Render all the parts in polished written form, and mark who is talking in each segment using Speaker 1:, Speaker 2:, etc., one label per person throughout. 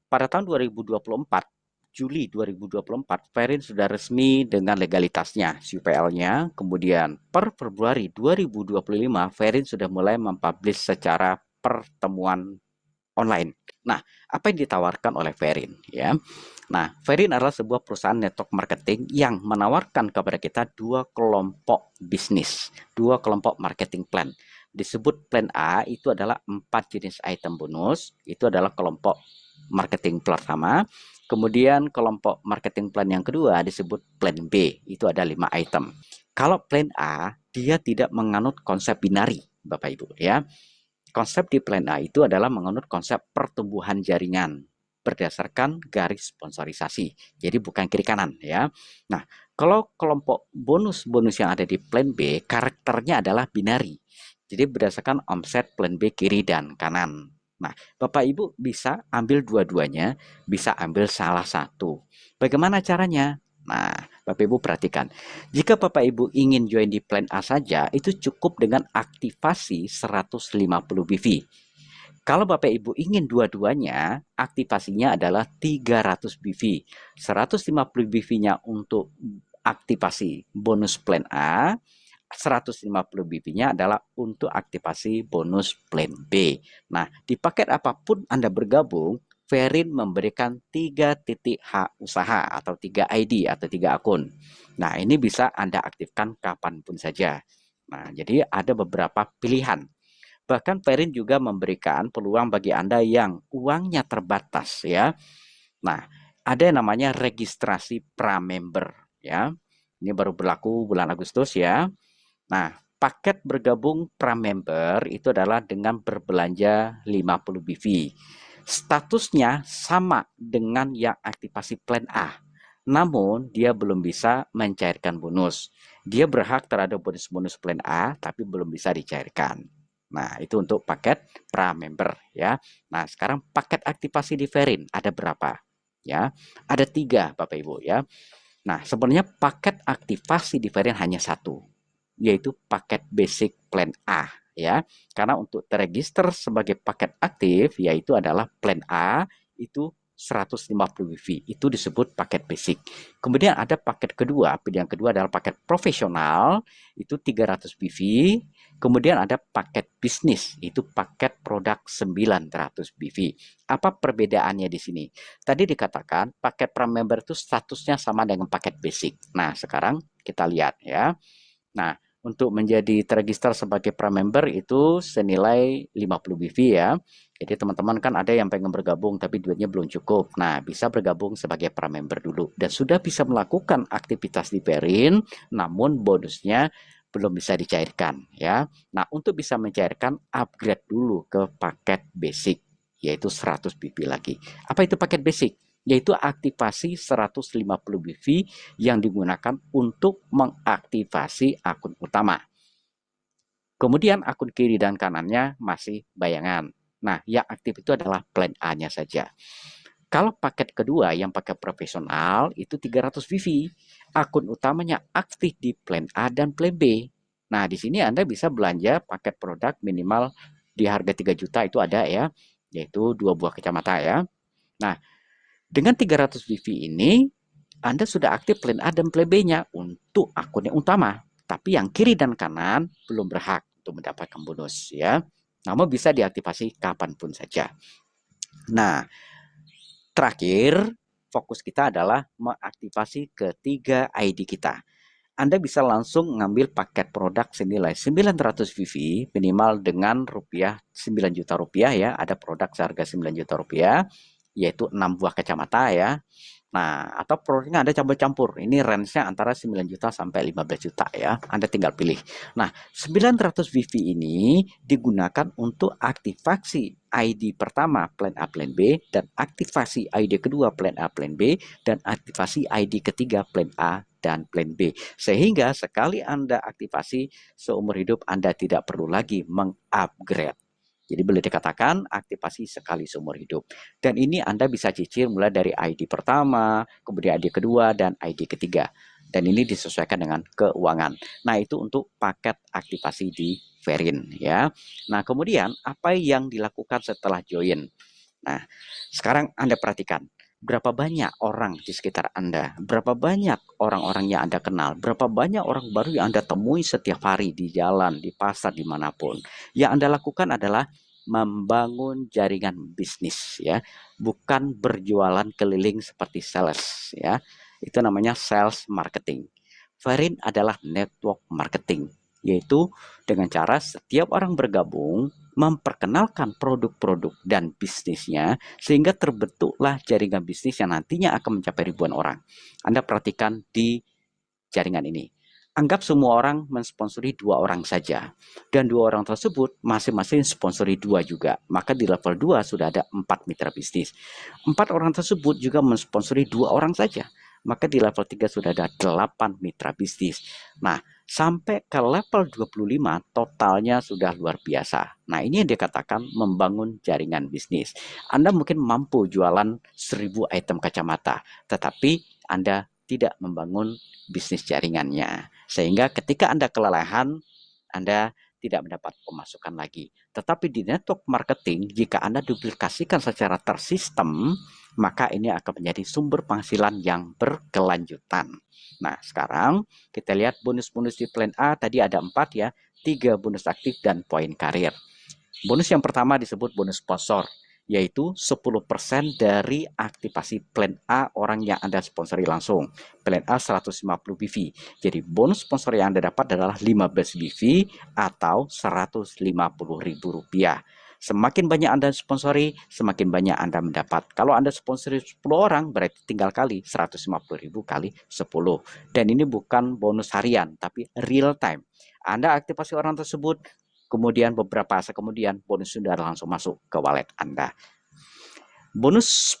Speaker 1: pada tahun 2024, Juli 2024, Verin sudah resmi dengan legalitasnya, UPL-nya. Kemudian per Februari 2025, Verin sudah mulai mempublish secara pertemuan online. Nah, apa yang ditawarkan oleh Verin ya? Nah, Verin adalah sebuah perusahaan network marketing yang menawarkan kepada kita dua kelompok bisnis, dua kelompok marketing plan. Disebut plan A itu adalah 4 jenis item bonus, itu adalah kelompok marketing pertama. Kemudian kelompok marketing plan yang kedua disebut plan B, itu ada 5 item. Kalau plan A, dia tidak menganut konsep binari, Bapak Ibu ya. Konsep di plan A itu adalah menganut konsep pertumbuhan jaringan berdasarkan garis sponsorisasi. Jadi bukan kiri kanan ya. Nah, kalau kelompok bonus-bonus yang ada di plan B, karakternya adalah binari. Jadi berdasarkan omset plan B kiri dan kanan. Nah, Bapak Ibu bisa ambil dua-duanya, bisa ambil salah satu. Bagaimana caranya? Nah, Bapak Ibu perhatikan. Jika Bapak Ibu ingin join di plan A saja, itu cukup dengan aktivasi 150 BV. Kalau Bapak Ibu ingin dua-duanya, aktivasinya adalah 300 BV. 150 BV-nya untuk aktivasi bonus plan A, 150 BV-nya adalah untuk aktivasi bonus plan B. Nah, di paket apapun Anda bergabung, Verin memberikan 3 titik hak usaha atau 3 ID atau 3 akun. Nah, ini bisa Anda aktifkan kapanpun saja. Nah, jadi ada beberapa pilihan. Bahkan Verin juga memberikan peluang bagi Anda yang uangnya terbatas ya. Nah, ada yang namanya registrasi pra-member ya. Ini baru berlaku bulan Agustus ya. Nah, paket bergabung pra-member itu adalah dengan berbelanja 50 BV. Statusnya sama dengan yang aktivasi plan A. Namun, dia belum bisa mencairkan bonus. Dia berhak terhadap bonus-bonus plan A, tapi belum bisa dicairkan. Nah, itu untuk paket pra-member ya. Nah, sekarang paket aktivasi di Verin ada berapa? Ya, ada 3 Bapak Ibu ya. Nah, sebenarnya paket aktivasi di Verin hanya satu, yaitu paket basic plan A ya. Karena untuk terregister sebagai paket aktif yaitu adalah plan A itu 150 WiFi, itu disebut paket basic. Kemudian ada paket kedua, pilihan kedua adalah paket profesional, itu 300 BV. Kemudian ada paket bisnis, itu paket produk 900 BV. Apa perbedaannya di sini? Tadi dikatakan paket pra-member itu statusnya sama dengan paket basic. Nah, sekarang kita lihat ya. Nah, untuk menjadi terregister sebagai pra-member itu senilai 50 BV ya. Jadi teman-teman kan ada yang pengen bergabung tapi duitnya belum cukup. Nah, bisa bergabung sebagai pra-member dulu dan sudah bisa melakukan aktivitas di Perin, namun bonusnya belum bisa dicairkan ya. Nah, untuk bisa mencairkan upgrade dulu ke paket basic yaitu 100 BV lagi. Apa itu paket basic? Yaitu aktivasi 150 BV yang digunakan untuk mengaktifasi akun utama. Kemudian akun kiri dan kanannya masih bayangan. Nah, yang aktif itu adalah plan A-nya saja. Kalau paket kedua yang pakai profesional itu 300 VV. Akun utamanya aktif di plan A dan plan B. Nah, di sini Anda bisa belanja paket produk minimal di harga 3 juta itu ada ya, yaitu 2 buah kacamata ya. Nah, dengan 300 VV ini Anda sudah aktif plan A dan plan B-nya untuk akun yang utama. Tapi yang kiri dan kanan belum berhak untuk mendapatkan bonus ya. Namun bisa diaktifasi kapanpun saja. Nah, terakhir fokus kita adalah mengaktifasi ketiga ID kita. Anda bisa langsung mengambil paket produk senilai 900 VV minimal dengan rupiah 9 juta rupiah ya. Ada produk seharga 9 juta rupiah yaitu 6 buah kacamata ya. Nah, atau produknya Anda campur-campur. Ini range-nya antara 9 juta sampai 15 juta ya. Anda tinggal pilih. Nah, 900 VV ini digunakan untuk aktivasi ID pertama plan A plan B dan aktivasi ID kedua plan A plan B dan aktivasi ID ketiga plan A dan plan B. Sehingga sekali Anda aktivasi seumur hidup Anda tidak perlu lagi mengupgrade. Jadi boleh dikatakan aktivasi sekali seumur hidup. Dan ini Anda bisa cicil mulai dari ID pertama, kemudian ID kedua, dan ID ketiga. Dan ini disesuaikan dengan keuangan. Nah, itu untuk paket aktivasi di Verin ya. Nah, kemudian apa yang dilakukan setelah join? Nah, sekarang Anda perhatikan, berapa banyak orang di sekitar Anda, berapa banyak orang-orang yang Anda kenal, berapa banyak orang baru yang Anda temui setiap hari di jalan, di pasar, dimanapun. Yang Anda lakukan adalah membangun jaringan bisnis, ya, bukan berjualan keliling seperti sales, ya. Itu namanya sales marketing. Verin adalah network marketing, yaitu dengan cara setiap orang bergabung memperkenalkan produk-produk dan bisnisnya sehingga terbentuklah jaringan bisnis yang nantinya akan mencapai ribuan orang. Anda perhatikan di jaringan ini. Anggap semua orang mensponsori 2 orang saja. Dan 2 orang tersebut masing-masing sponsori 2 juga. Maka di level 2 sudah ada 4 mitra bisnis. 4 orang tersebut juga mensponsori 2 orang saja. Maka di level 3 sudah ada 8 mitra bisnis. Nah, sampai ke level 25 totalnya sudah luar biasa. Nah, ini yang dikatakan membangun jaringan bisnis. Anda mungkin mampu jualan 1000 item kacamata, tetapi Anda tidak membangun bisnis jaringannya. Sehingga ketika Anda kelelahan, Anda tidak mendapat pemasukan lagi. Tetapi di network marketing, jika Anda duplikasikan secara tersistem, maka ini akan menjadi sumber penghasilan yang berkelanjutan. Nah, sekarang kita lihat bonus-bonus di plan A tadi ada 4 ya, 3 bonus aktif dan poin karir. Bonus yang pertama disebut bonus sponsor, yaitu 10% dari aktivasi plan A orang yang Anda sponsori langsung. Plan A 150 BV. Jadi bonus sponsor yang Anda dapat adalah 15 BV atau Rp150.000. Semakin banyak Anda sponsori, semakin banyak Anda mendapat. Kalau Anda sponsori 10 orang, berarti tinggal kali 150.000 kali 10. Dan ini bukan bonus harian, tapi real time. Anda aktifasi orang tersebut, kemudian beberapa saat kemudian bonus sudah langsung masuk ke wallet Anda. Bonus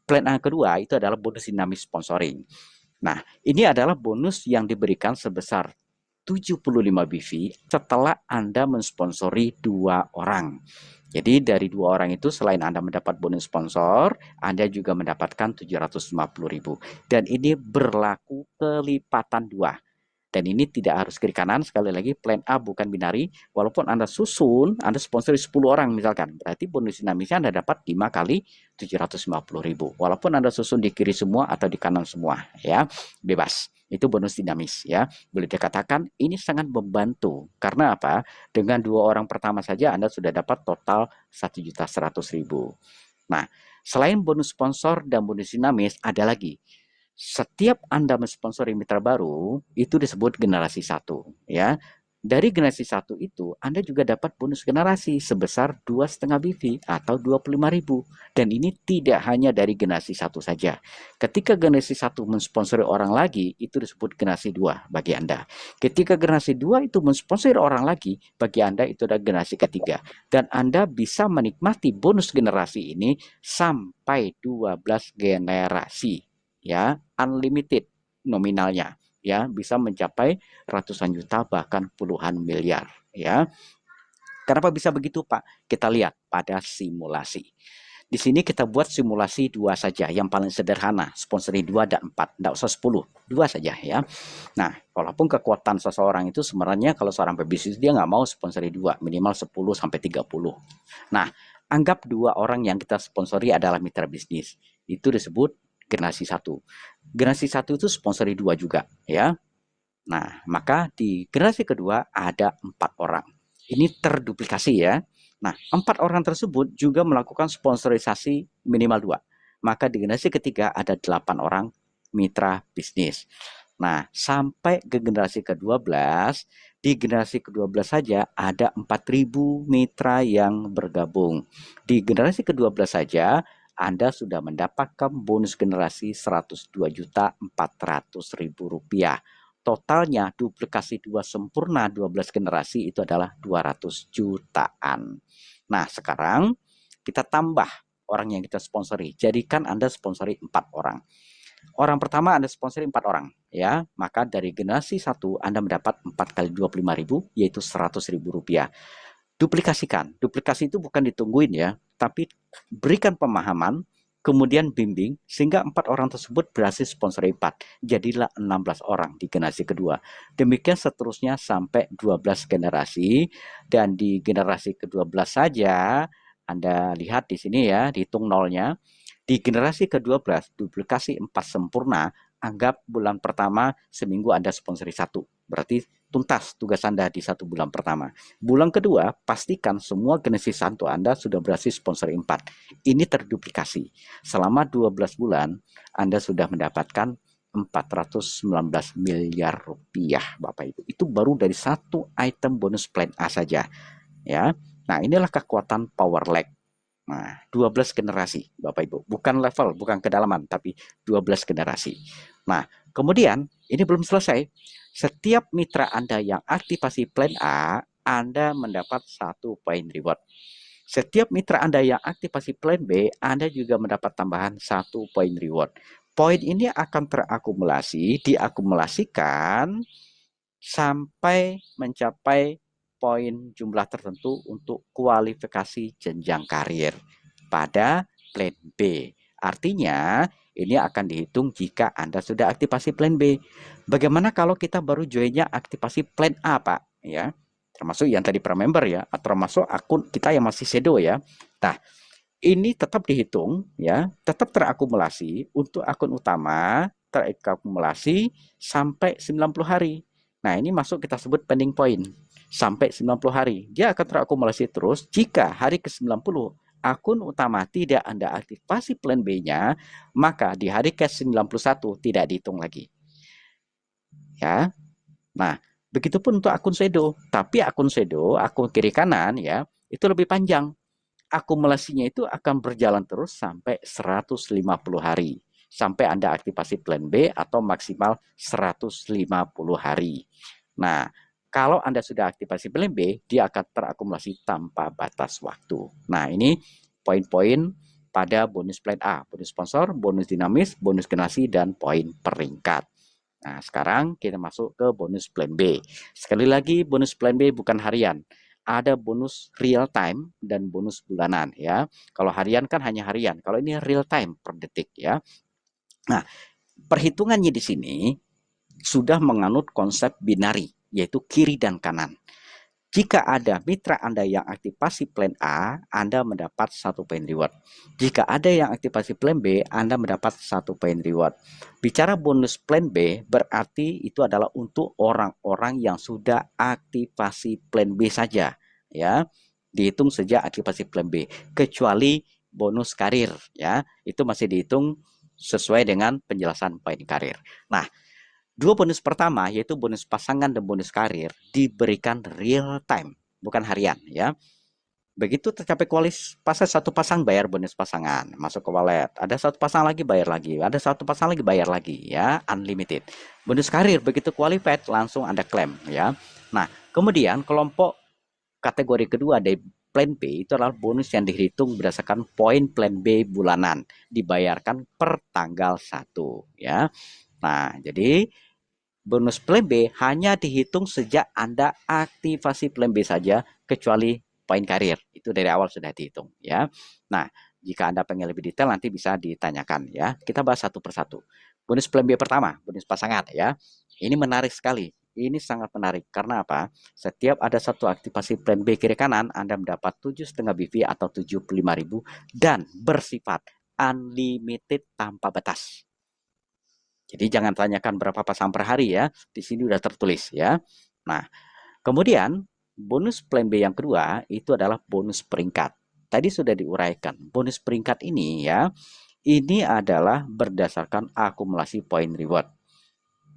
Speaker 1: plan A kedua itu adalah bonus dinamis sponsoring. Nah, ini adalah bonus yang diberikan sebesar 75 BV setelah Anda mensponsori 2 orang. Jadi dari 2 orang itu selain Anda mendapat bonus sponsor, Anda juga mendapatkan 750.000. Dan ini berlaku kelipatan 2. Dan ini tidak harus kiri kanan, sekali lagi plan A bukan binari. Walaupun Anda susun, Anda sponsori 10 orang misalkan, berarti bonus dinamisnya Anda dapat 5 kali 750.000. Walaupun Anda susun di kiri semua atau di kanan semua, ya, bebas. Itu bonus dinamis, ya. Boleh dikatakan ini sangat membantu. Karena apa? Dengan 2 orang pertama saja Anda sudah dapat total 1.100.000. Nah, selain bonus sponsor dan bonus dinamis, ada lagi. Setiap Anda mensponsori mitra baru, itu disebut generasi 1, ya. Dari generasi 1 itu, Anda juga dapat bonus generasi sebesar 2,5 BV atau 25.000. Dan ini tidak hanya dari generasi 1 saja. Ketika generasi 1 mensponsori orang lagi, itu disebut generasi 2 bagi Anda. Ketika generasi 2 itu mensponsori orang lagi, bagi Anda itu adalah generasi ketiga. Dan Anda bisa menikmati bonus generasi ini sampai 12 generasi, ya, unlimited nominalnya, ya, bisa mencapai ratusan juta bahkan puluhan miliar, ya. Kenapa bisa begitu, Pak? Kita lihat pada simulasi. Di sini kita buat simulasi 2 saja, yang paling sederhana, sponsori 2 dan 4, tidak usah 10, 2 saja, ya. Nah, walaupun kekuatan seseorang itu sebenarnya kalau seorang pebisnis dia nggak mau sponsori 2, minimal 10 sampai 30. Nah, anggap 2 orang yang kita sponsori adalah mitra bisnis. Itu disebut generasi 1. Generasi 1 itu sponsori 2 juga, ya. Nah, maka di generasi kedua ada 4 orang. Ini terduplikasi, ya. Nah, 4 orang tersebut juga melakukan sponsorisasi minimal 2. Maka di generasi ketiga ada 8 orang mitra bisnis. Nah, sampai ke generasi ke-12, di generasi ke-12 saja ada 4.000 mitra yang bergabung. Di generasi ke-12 saja Anda sudah mendapatkan bonus generasi Rp102.400.000. Totalnya duplikasi 2 sempurna 12 generasi itu adalah 200 jutaan. Nah, sekarang kita tambah orang yang kita sponsori. Jadikan Anda sponsori 4 orang. Orang pertama Anda sponsori 4 orang, ya. Maka dari generasi 1 Anda mendapat 4 kali 25.000 yaitu Rp100.000. Duplikasikan. Duplikasi itu bukan ditungguin, ya, tapi berikan pemahaman, kemudian bimbing sehingga 4 orang tersebut berhasil sponsori 4. Jadilah 16 orang di generasi kedua. Demikian seterusnya sampai 12 generasi, dan di generasi ke-12 saja Anda lihat di sini ya, dihitung nolnya. Di generasi ke-12, duplikasi 4 sempurna, anggap bulan pertama seminggu Anda sponsori 1. Berarti tuntas tugas Anda di 1 bulan pertama. Bulan kedua, pastikan semua generasi 1 Anda sudah berhasil sponsori 4. Ini terduplikasi. Selama 12 bulan, Anda sudah mendapatkan 419 miliar rupiah, Bapak Ibu. Itu baru dari satu item bonus plan A saja. Ya. Nah, inilah kekuatan power lag. Nah, 12 generasi, Bapak Ibu. Bukan level, bukan kedalaman, tapi 12 generasi. Nah, kemudian ini belum selesai. Setiap mitra Anda yang aktivasi plan A, Anda mendapat 1 poin reward. Setiap mitra Anda yang aktivasi plan B, Anda juga mendapat tambahan 1 poin reward. Poin ini akan terakumulasi, diakumulasikan sampai mencapai poin jumlah tertentu untuk kualifikasi jenjang karir pada plan B. Artinya, ini akan dihitung jika Anda sudah aktivasi plan B. Bagaimana kalau kita baru joinnya aktivasi plan A, Pak? Ya, termasuk yang tadi per member ya, atau termasuk akun kita yang masih shadow ya. Nah, ini tetap dihitung ya, tetap terakumulasi untuk akun utama, terakumulasi sampai 90 hari. Nah, ini masuk kita sebut pending point sampai 90 hari. Dia akan terakumulasi terus jika hari ke-90 akun utama tidak Anda aktifasi plan B-nya, maka di hari ke-91 tidak dihitung lagi. Ya. Nah, begitupun untuk akun shadow. Tapi akun shadow, akun kiri kanan ya, itu lebih panjang. Akumulasinya itu akan berjalan terus sampai 150 hari. Sampai Anda aktivasi plan B atau maksimal 150 hari. Nah, kalau Anda sudah aktivasi plan B, dia akan terakumulasi tanpa batas waktu. Nah, ini poin-poin pada bonus plan A, bonus sponsor, bonus dinamis, bonus generasi, dan poin peringkat. Nah, sekarang kita masuk ke bonus plan B. Sekali lagi, bonus plan B bukan harian. Ada bonus real time dan bonus bulanan ya. Kalau harian kan hanya harian. Kalau ini real time per detik ya. Nah, perhitungannya di sini sudah menganut konsep binari, yaitu kiri dan kanan. Jika ada mitra Anda yang aktivasi plan A, Anda mendapat 1 poin reward. Jika ada yang aktivasi plan B, Anda mendapat 1 poin reward. Bicara bonus plan B, berarti itu adalah untuk orang-orang yang sudah aktivasi plan B saja. Ya, dihitung sejak aktivasi plan B. Kecuali bonus karir, ya, itu masih dihitung sesuai dengan penjelasan poin karir. Nah, 2 bonus pertama, yaitu bonus pasangan dan bonus karir, diberikan real time, bukan harian ya. Begitu tercapai fase 1 pasang, bayar bonus pasangan, masuk ke wallet. Ada 1 pasang lagi, bayar lagi. Ada 1 pasang lagi, bayar lagi ya, unlimited. Bonus karir begitu qualified, langsung Anda klaim ya. Nah, kemudian kelompok kategori kedua dari plan B itu adalah bonus yang dihitung berdasarkan poin plan B bulanan, dibayarkan per tanggal 1 ya. Nah, jadi bonus plan B hanya dihitung sejak Anda aktivasi plan B saja, kecuali poin karir. Itu dari awal sudah dihitung ya. Nah, jika Anda pengen lebih detail nanti bisa ditanyakan ya. Kita bahas satu persatu. Bonus plan B pertama, bonus pasangan ya. Ini menarik sekali. Ini sangat menarik karena apa? Setiap ada satu aktivasi plan B kiri kanan, Anda mendapat 7,5 BV atau 75.000 dan bersifat unlimited tanpa batas. Jadi jangan tanyakan berapa pasang per hari ya. Di sini sudah tertulis ya. Nah, kemudian bonus plan B yang kedua itu adalah bonus peringkat. Tadi sudah diuraikan. Bonus peringkat ini ya, ini adalah berdasarkan akumulasi poin reward.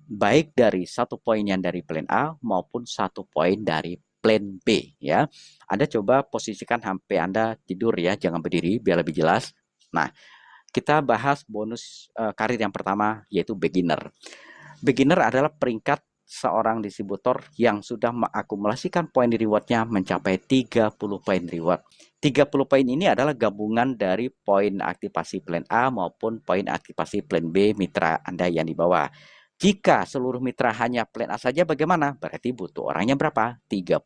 Speaker 1: Baik dari 1 poin yang dari plan A maupun 1 poin dari plan B ya. Anda coba posisikan HP Anda tidur ya, jangan berdiri biar lebih jelas. Nah, kita bahas bonus karir yang pertama, yaitu beginner. Beginner adalah peringkat seorang distributor yang sudah mengakumulasikan poin rewardnya mencapai 30 poin reward. 30 poin ini adalah gabungan dari poin aktivasi plan A maupun poin aktivasi plan B mitra Anda yang di bawah. Jika seluruh mitra hanya plan A saja bagaimana? Berarti butuh orangnya berapa? 30.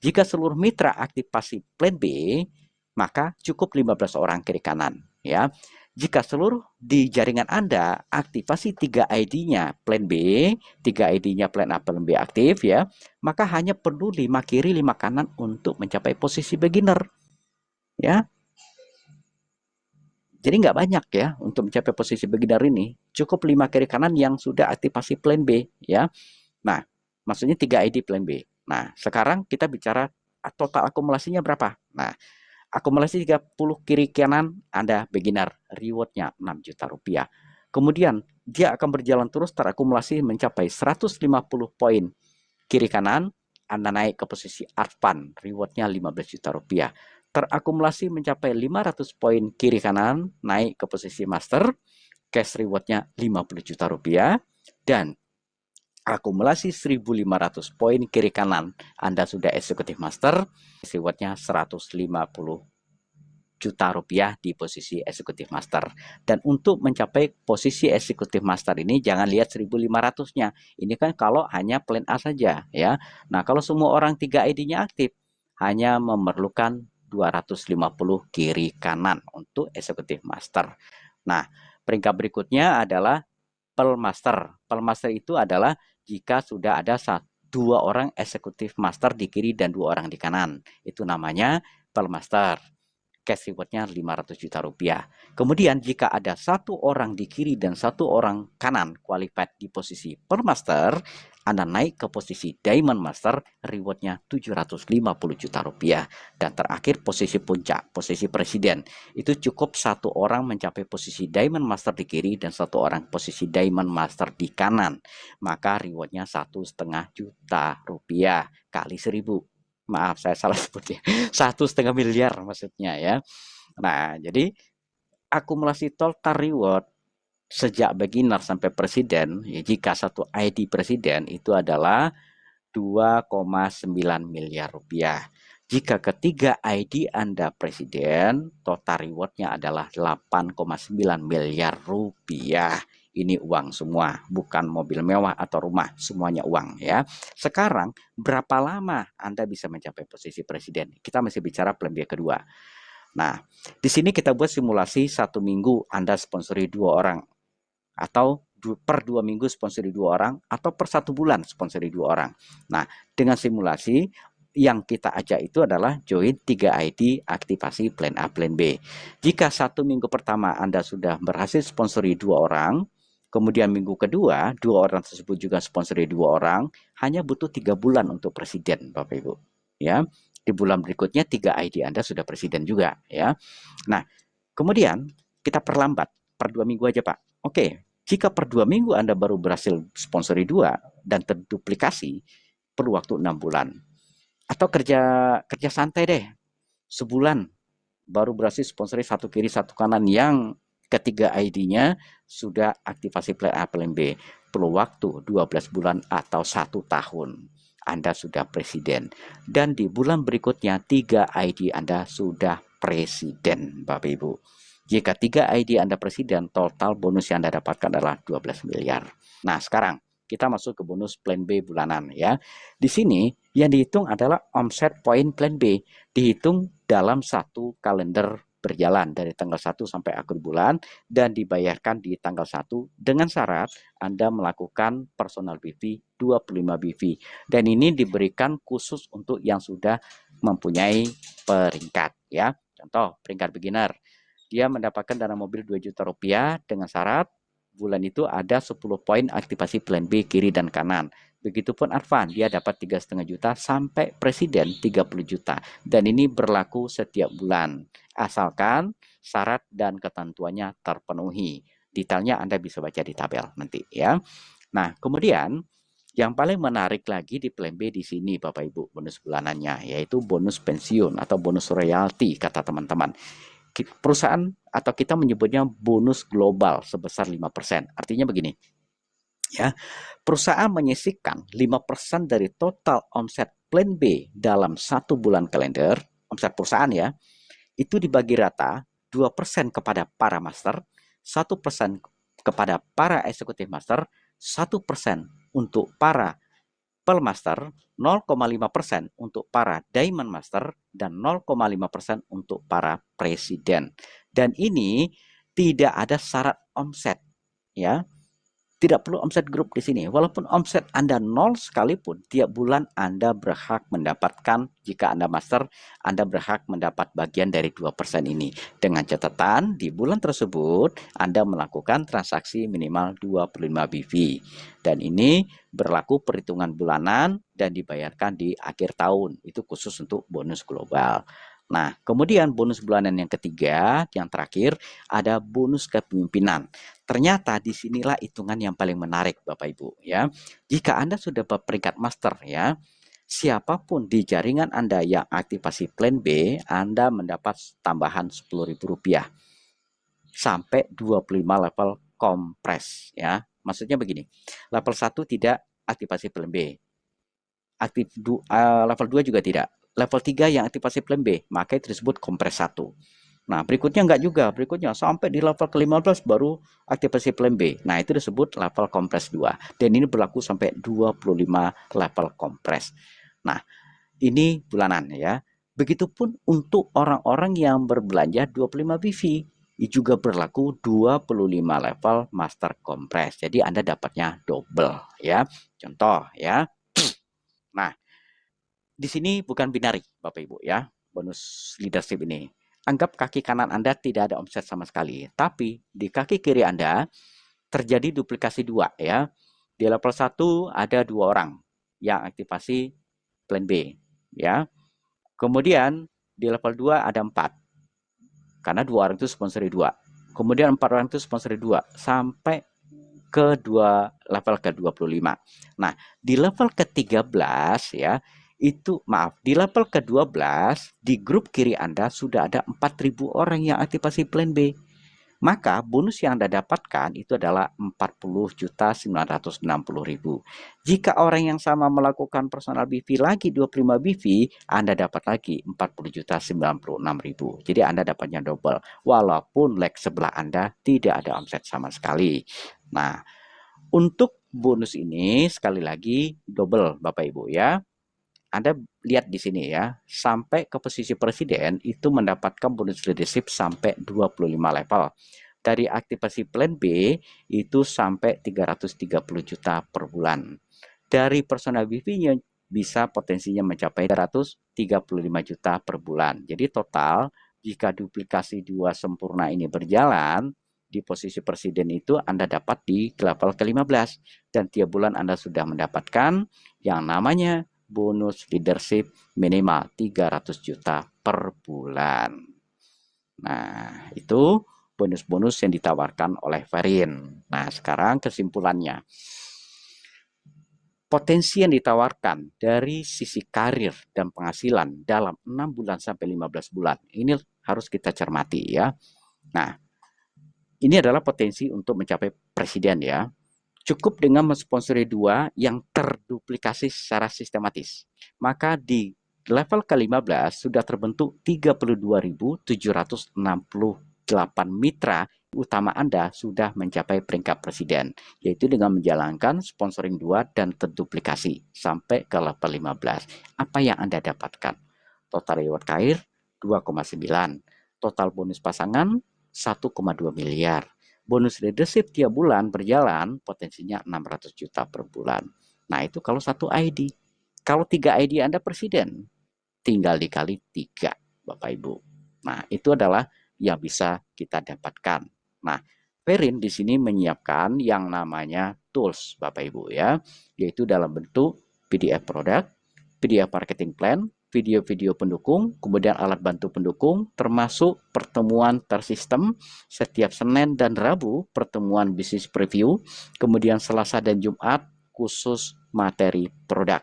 Speaker 1: Jika seluruh mitra aktivasi plan B, maka cukup 15 orang kiri kanan ya. Jika seluruh di jaringan Anda aktivasi 3 ID-nya plan B, 3 ID-nya plan A, plan B aktif ya, maka hanya perlu 5 kiri, 5 kanan untuk mencapai posisi beginner. ya. Jadi nggak banyak ya untuk mencapai posisi beginner ini. Cukup 5 kiri kanan yang sudah aktivasi plan B ya. Nah, maksudnya 3 ID plan B. Nah, sekarang kita bicara total akumulasinya berapa. Nah, akumulasi 30 kiri kanan Anda beginner, rewardnya 6 juta rupiah. Kemudian dia akan berjalan terus terakumulasi mencapai 150 poin kiri kanan, Anda naik ke posisi advance, rewardnya 15 juta rupiah. Terakumulasi mencapai 500 poin kiri kanan, naik ke posisi master, cash rewardnya 50 juta rupiah. Dan akumulasi 1.500 poin kiri kanan, Anda sudah eksekutif master, rewardnya 150 juta rupiah di posisi eksekutif master. Dan untuk mencapai posisi eksekutif master ini jangan lihat 1.500-nya. Ini kan kalau hanya plan A saja ya. Nah, kalau semua orang 3 ID-nya aktif hanya memerlukan 250 kiri kanan untuk eksekutif master. Nah, peringkat berikutnya adalah Pelmaster. Pelmaster itu adalah jika sudah ada 2 orang eksekutif master di kiri dan 2 orang di kanan. Itu namanya Pelmaster. Cash rewardnya 500 juta rupiah. Kemudian jika ada 1 orang di kiri dan 1 orang kanan qualified di posisi per master, Anda naik ke posisi diamond master, rewardnya 750 juta rupiah. Dan terakhir posisi puncak, posisi presiden. Itu cukup 1 orang mencapai posisi diamond master di kiri dan 1 orang posisi diamond master di kanan. Maka rewardnya 1,5 juta rupiah kali 1.000. Maaf, saya salah sebutnya. 1,5 miliar maksudnya ya. Nah, jadi akumulasi total reward sejak beginner sampai presiden, ya, jika satu ID presiden itu adalah 2,9 miliar rupiah. Jika ketiga ID Anda presiden, total rewardnya adalah 8,9 miliar rupiah. Ini uang semua, bukan mobil mewah atau rumah, semuanya uang ya. Sekarang, berapa lama Anda bisa mencapai posisi presiden? Kita masih bicara plan B kedua. Nah, di sini kita buat simulasi 1 minggu Anda sponsori 2 orang, atau per 2 minggu sponsori 2 orang, atau per 1 bulan sponsori 2 orang. Nah, dengan simulasi yang kita ajak itu adalah join 3 ID aktivasi plan A plan B. Jika 1 minggu pertama Anda sudah berhasil sponsori 2 orang, kemudian minggu kedua 2 orang tersebut juga sponsori 2 orang, hanya butuh 3 bulan untuk presiden, Bapak Ibu. Ya, di bulan berikutnya 3 ID Anda sudah presiden juga ya. Nah, kemudian kita perlambat per 2 minggu aja, Pak. Oke, jika per 2 minggu Anda baru berhasil sponsori 2 dan terduplikasi, perlu waktu 6 bulan. Atau kerja santai deh, sebulan baru berhasil sponsori 1 kiri 1 kanan yang ketiga ID-nya sudah aktivasi plan A plan B. Perlu waktu 12 bulan atau 1 tahun. Anda sudah presiden. Dan di bulan berikutnya 3 ID Anda sudah presiden, Bapak Ibu. Jika 3 ID Anda presiden, total bonus yang Anda dapatkan adalah 12 miliar. Nah, sekarang kita masuk ke bonus plan B bulanan ya. Di sini yang dihitung adalah omset poin plan B, dihitung dalam 1 kalender berjalan dari tanggal 1 sampai akhir bulan dan dibayarkan di tanggal 1 dengan syarat Anda melakukan personal BV 25 BV. Dan ini diberikan khusus untuk yang sudah mempunyai peringkat ya. Contoh, peringkat beginner. Dia mendapatkan dana mobil 2 juta rupiah dengan syarat bulan itu ada 10 poin aktivasi plan B kiri dan kanan. Begitupun advance, dia dapat 3,5 juta sampai presiden 30 juta. Dan ini berlaku setiap bulan. Asalkan syarat dan ketentuannya terpenuhi. Detailnya Anda bisa baca di tabel nanti ya. Nah, kemudian yang paling menarik lagi di plan B di sini Bapak Ibu bonus bulanannya, yaitu bonus pensiun atau bonus royalti kata teman-teman. Perusahaan atau kita menyebutnya bonus global sebesar 5%. Artinya begini, ya, perusahaan menyisihkan 5% dari total omset plan B dalam 1 bulan kalender, omset perusahaan ya, itu dibagi rata 2% kepada para master, 1% kepada para eksekutif master, 1% untuk para Pelmaster, 0,5% untuk para Diamond Master, dan 0,5% untuk para presiden. Dan ini tidak ada syarat omset, ya. Tidak perlu omset grup di sini. Walaupun omset Anda nol sekalipun, tiap bulan Anda berhak mendapatkan, jika Anda master, Anda berhak mendapat bagian dari 2% ini. Dengan catatan, di bulan tersebut, Anda melakukan transaksi minimal 25 BV. Dan ini berlaku perhitungan bulanan dan dibayarkan di akhir tahun. Itu khusus untuk bonus global. Nah, kemudian bonus bulanan yang ketiga, yang terakhir, ada bonus kepemimpinan. Ternyata disinilah hitungan yang paling menarik, Bapak Ibu. Ya, jika Anda sudah berperingkat master, ya, siapapun di jaringan Anda yang aktivasi plan B, Anda mendapat tambahan Rp10.000 sampai 25 level kompres. Ya, maksudnya begini, level 1 tidak aktivasi plan B, level 2 juga tidak. Level 3 yang aktivasi plan B, maka itu disebut kompres 1. Nah, berikutnya enggak juga. Berikutnya sampai di level ke-15 baru aktivasi plan B. Nah, itu disebut level kompres 2. Dan ini berlaku sampai 25 level kompres. Nah, ini bulanan ya. Begitupun untuk orang-orang yang berbelanja 25 BV. Ini juga berlaku 25 level master kompres. Jadi Anda dapatnya double ya. Contoh ya. Nah, di sini bukan binari, Bapak Ibu ya, bonus leadership ini. Anggap kaki kanan Anda tidak ada omset sama sekali, tapi di kaki kiri Anda terjadi duplikasi dua ya. Di level 1 ada 2 orang yang aktivasi plan B ya. Kemudian di level 2 ada 4. Karena 2 orang itu sponsori 2. Kemudian 4 orang itu sponsori 2 sampai ke level ke-25. Nah, di level ke-13 ya, di level ke-12 di grup kiri Anda sudah ada 4.000 orang yang aktivasi plan B. Maka bonus yang Anda dapatkan itu adalah 40.960.000. Jika orang yang sama melakukan personal BV lagi 25 BV, Anda dapat lagi 40.096.000. Jadi Anda dapatnya double, walaupun leg sebelah Anda tidak ada omset sama sekali. Nah, untuk bonus ini sekali lagi double Bapak Ibu ya. Anda lihat di sini ya, sampai ke posisi presiden itu mendapatkan bonus leadership sampai 25 level. Dari aktivasi plan B itu sampai 330 juta per bulan. Dari personal BV-nya bisa potensinya mencapai 135 juta per bulan. Jadi total jika duplikasi 2 sempurna ini berjalan, di posisi presiden itu Anda dapat di level ke-15 dan tiap bulan Anda sudah mendapatkan yang namanya bonus leadership minimal 300 juta per bulan. Nah, itu bonus-bonus yang ditawarkan oleh Verin. Nah, sekarang kesimpulannya. Potensi yang ditawarkan dari sisi karir dan penghasilan dalam 6 bulan sampai 15 bulan. Ini harus kita cermati ya. Nah, ini adalah potensi untuk mencapai presiden ya. Cukup dengan mensponsori 2 yang terduplikasi secara sistematis. Maka di level ke-15 sudah terbentuk 32.768 mitra utama Anda sudah mencapai peringkat presiden, yaitu dengan menjalankan sponsoring 2 dan terduplikasi sampai ke level 15. Apa yang Anda dapatkan? Total reward cair 2,9, total bonus pasangan 1,2 miliar. Bonus leadership tiap bulan berjalan potensinya 600 juta per bulan. Nah, itu kalau 1 ID. Kalau 3 ID Anda presiden, tinggal dikali 3, Bapak Ibu. Nah, itu adalah yang bisa kita dapatkan. Nah, Verin di sini menyiapkan yang namanya tools, Bapak Ibu ya, yaitu dalam bentuk PDF product, PDF marketing plan, video-video pendukung, kemudian alat bantu pendukung, termasuk pertemuan tersistem setiap Senin dan Rabu, pertemuan bisnis preview, kemudian Selasa dan Jumat khusus materi produk.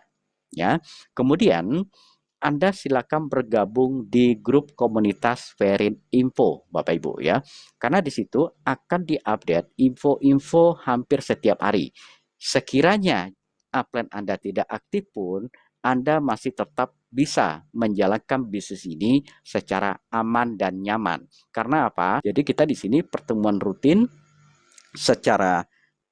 Speaker 1: Ya, kemudian Anda silakan bergabung di grup komunitas Verin Info, Bapak Ibu ya, karena di situ akan diupdate info-info hampir setiap hari. Sekiranya upline Anda tidak aktif pun, Anda masih tetap bisa menjalankan bisnis ini secara aman dan nyaman. Karena apa? Jadi kita di sini pertemuan rutin secara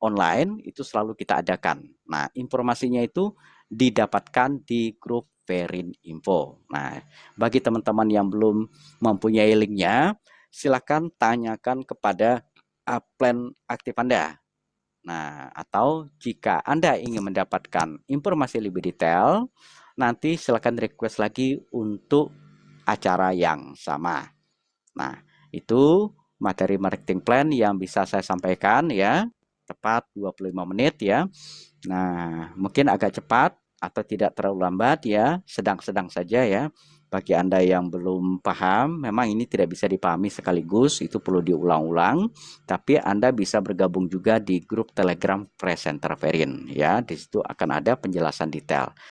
Speaker 1: online itu selalu kita adakan. Nah, informasinya itu didapatkan di grup Verin Info. Nah, bagi teman-teman yang belum mempunyai linknya, silakan tanyakan kepada upline aktif Anda. Nah, atau jika Anda ingin mendapatkan informasi lebih detail, nanti silakan request lagi untuk acara yang sama. Nah, itu materi marketing plan yang bisa saya sampaikan ya. Tepat 25 menit ya. Nah, mungkin agak cepat atau tidak terlalu lambat ya, sedang-sedang saja ya. Bagi Anda yang belum paham, memang ini tidak bisa dipahami sekaligus, itu perlu diulang-ulang. Tapi Anda bisa bergabung juga di grup Telegram Presenter Verin ya. Di situ akan ada penjelasan detail.